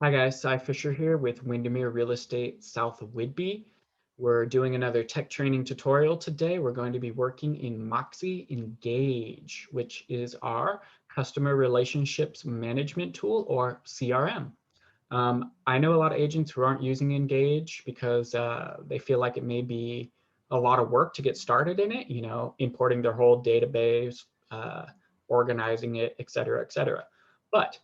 Hi guys, Cy Fisher here with Windermere Real Estate south of Whidbey. We're doing another tech training tutorial today. We're going to be working in Moxi Engage, which is our customer relationships management tool, or CRM. I know a lot of agents who aren't using Engage because they feel like it may be a lot of work to get started in it, importing their whole database, organizing it, et cetera, et cetera. But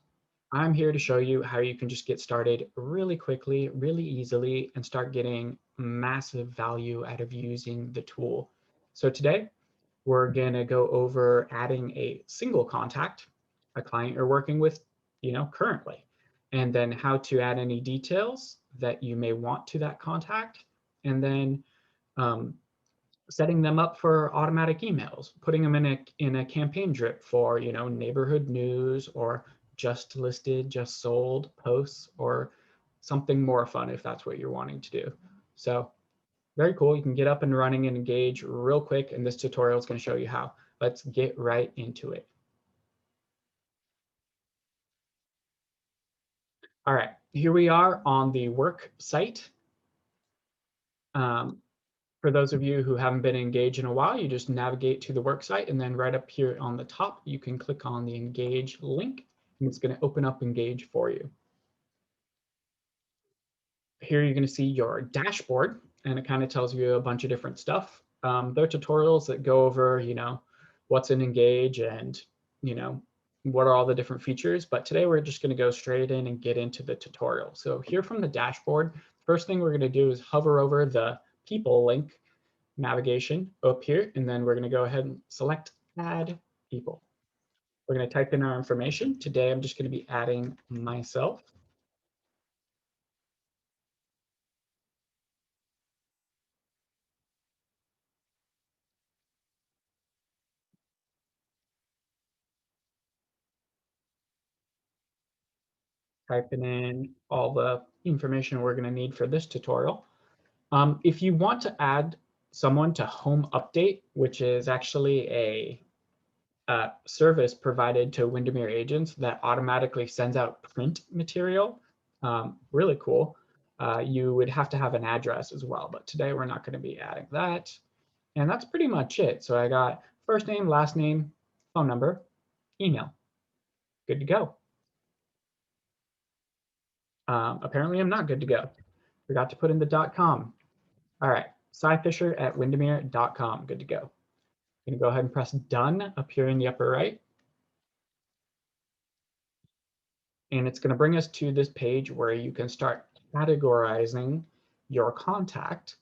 I'm here to show you how you can just get started really quickly, really easily, and start getting massive value out of using the tool. So today, we're gonna go over adding a single contact, a client you're working with, currently, and then how to add any details that you may want to that contact, and then um, setting them up for automatic emails, putting them in a campaign drip for neighborhood news or just listed, just sold posts, or something more fun if that's what you're wanting to do. So very cool. You can get up and running and engage real quick, and this tutorial is going to show you how. Let's get right into it. All right, here we are on the work site. Um, For those of you who haven't been engaged in a while, you just navigate to the work site, and then right up here on the top, you can click on the Engage link, and it's going to open up Engage for you. Here you're going to see your dashboard, and it kind of tells you a bunch of different stuff. There are tutorials that go over, what's in Engage and, what are all the different features. But today we're just going to go straight in and get into the tutorial. So here from the dashboard, first thing we're going to do is hover over the people link navigation up here, and then we're going to go ahead and select add people. We're going to type in our information. Today I'm just going to be adding myself. Typing in all the information we're going to need for this tutorial. If you want to add someone to Home Update, which is actually a service provided to Windermere agents that automatically sends out print material, really cool. You would have to have an address as well, but today we're not going to be adding that. And that's pretty much it. So I got first name, last name, phone number, email. Good to go. Apparently I'm not good to go. Forgot to put in the .com. All right, cyfisher@windermere.com. Good to go. I'm going to go ahead and press done up here in the upper right. And it's going to bring us to this page where you can start categorizing your contact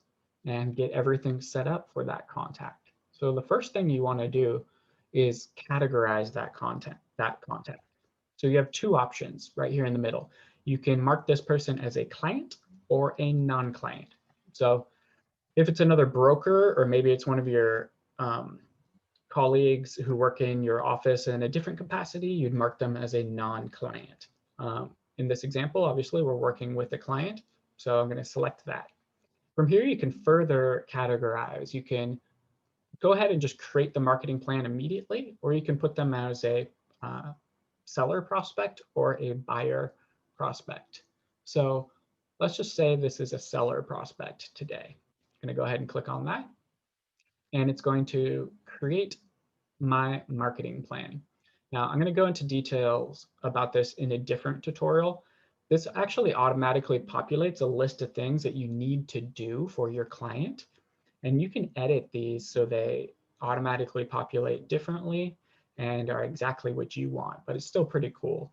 and get everything set up for that contact. So the first thing you want to do is categorize that contact. So you have two options right here in the middle. You can mark this person as a client or a non-client. So if it's another broker, or maybe it's one of your colleagues who work in your office in a different capacity, you'd mark them as a non-client. In this example, obviously, we're working with a client, so I'm going to select that. From here, you can further categorize. You can go ahead and just create the marketing plan immediately, or you can put them as a seller prospect or a buyer prospect. So let's just say this is a seller prospect today. I'm going to go ahead and click on that, and it's going to create my marketing plan. Now, I'm going to go into details about this in a different tutorial. This actually automatically populates a list of things that you need to do for your client, and you can edit these so they automatically populate differently and are exactly what you want, but it's still pretty cool.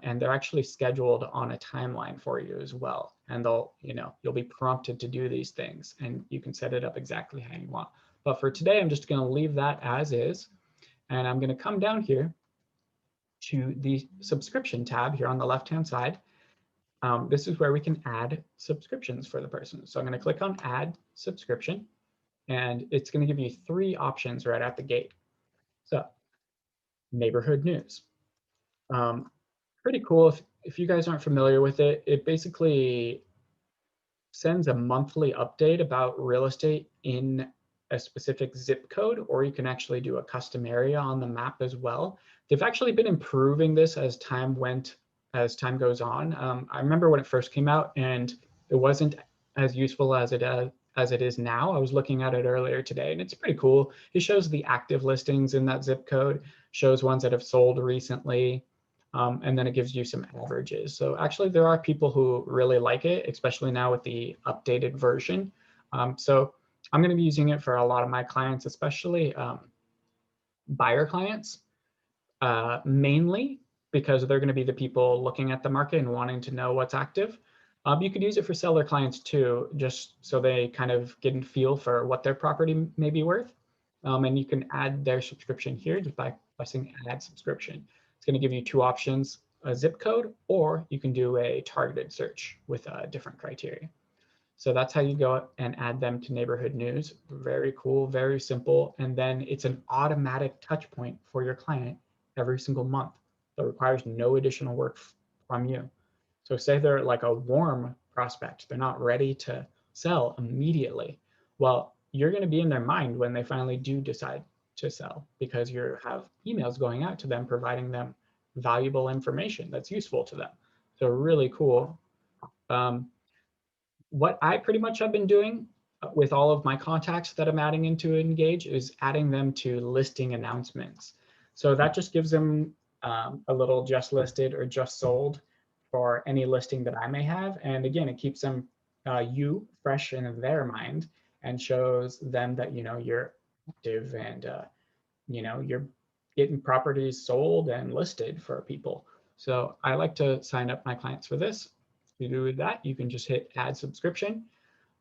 And they're actually scheduled on a timeline for you as well. And you'll be prompted to do these things, and you can set it up exactly how you want. But for today, I'm just going to leave that as is. And I'm going to come down here to the subscription tab here on the left-hand side. This is where we can add subscriptions for the person. So I'm going to click on Add Subscription, and it's going to give you three options right at the gate. So neighborhood news. Pretty cool. If you guys aren't familiar with it, it basically sends a monthly update about real estate in a specific zip code, or you can actually do a custom area on the map as well. They've actually been improving this as time went as time goes on. I remember when it first came out and it wasn't as useful as it is now. I was looking at it earlier today and it's pretty cool. It shows the active listings in that zip code, shows ones that have sold recently, and then it gives you some averages. So actually there are people who really like it, especially now with the updated version. So I'm going to be using it for a lot of my clients, especially buyer clients, mainly because they're going to be the people looking at the market and wanting to know what's active. You could use it for seller clients too, just so they kind of get a feel for what their property may be worth. And you can add their subscription here just by pressing add subscription. It's going to give you two options, a zip code, or you can do a targeted search with different criteria. So that's how you go and add them to neighborhood news. Very cool, very simple. And then it's an automatic touch point for your client every single month. So it requires no additional work from you. So say they're like a warm prospect, they're not ready to sell immediately. Well, you're going to be in their mind when they finally do decide to sell because you have emails going out to them, providing them valuable information that's useful to them. So really cool. What I pretty much have been doing with all of my contacts that I'm adding into Engage is adding them to listing announcements. So that just gives them a little just listed or just sold for any listing that I may have. And again, it keeps them you fresh in their mind and shows them that you're active and you're getting properties sold and listed for people. So I like to sign up my clients for this. To do that, you can just hit add subscription.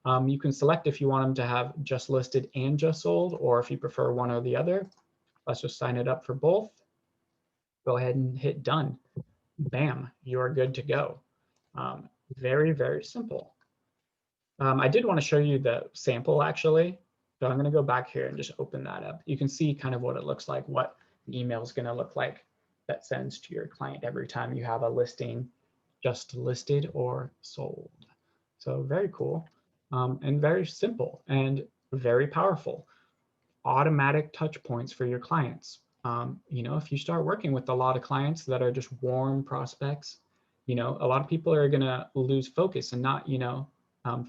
You can select if you want them to have just listed and just sold, or if you prefer one or the other. Let's just sign it up for both. Go ahead and hit done. Bam, you're good to go. Very, very simple. I did want to show you the sample actually. So I'm going to go back here and just open that up. You can see kind of what it looks like, what the email is going to look like that sends to your client every time you have a listing just listed or sold. So very cool and very simple and very powerful. Automatic touch points for your clients. If you start working with a lot of clients that are just warm prospects, a lot of people are going to lose focus and not,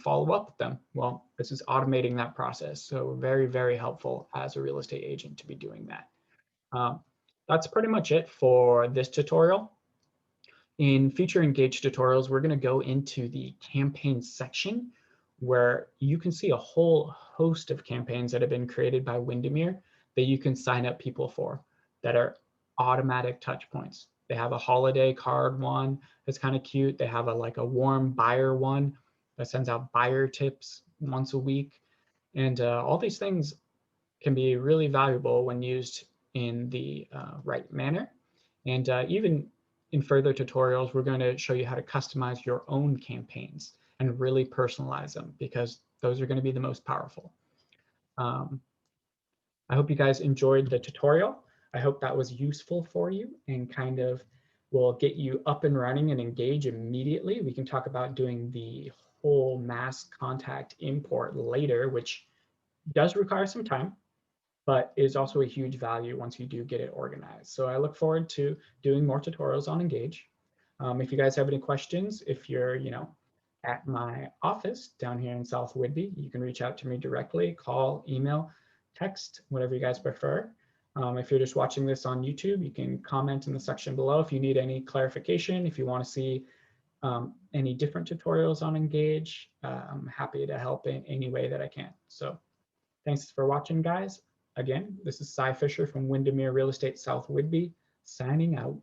follow up with them. Well, this is automating that process. So very, very helpful as a real estate agent to be doing that. That's pretty much it for this tutorial. In future Engage tutorials, we're going to go into the campaign section where you can see a whole host of campaigns that have been created by Windermere that you can sign up people for that are automatic touch points. They have a holiday card one that's kind of cute. They have a warm buyer one that sends out buyer tips once a week. And all these things can be really valuable when used in the right manner. And even in further tutorials, we're going to show you how to customize your own campaigns and really personalize them because those are going to be the most powerful. I hope you guys enjoyed the tutorial. I hope that was useful for you and kind of will get you up and running and engage immediately. We can talk about doing the whole mass contact import later, which does require some time, but is also a huge value once you do get it organized. So I look forward to doing more tutorials on Engage. If you guys have any questions, if you're at my office down here in South Whidbey, you can reach out to me directly, call, email, text, whatever you guys prefer. If you're just watching this on YouTube, you can comment in the section below if you need any clarification, if you want to see any different tutorials on Engage. I'm happy to help in any way that I can. So thanks for watching, guys. Again, this is Cy Fisher from Windermere Real Estate South Whidbey, signing out.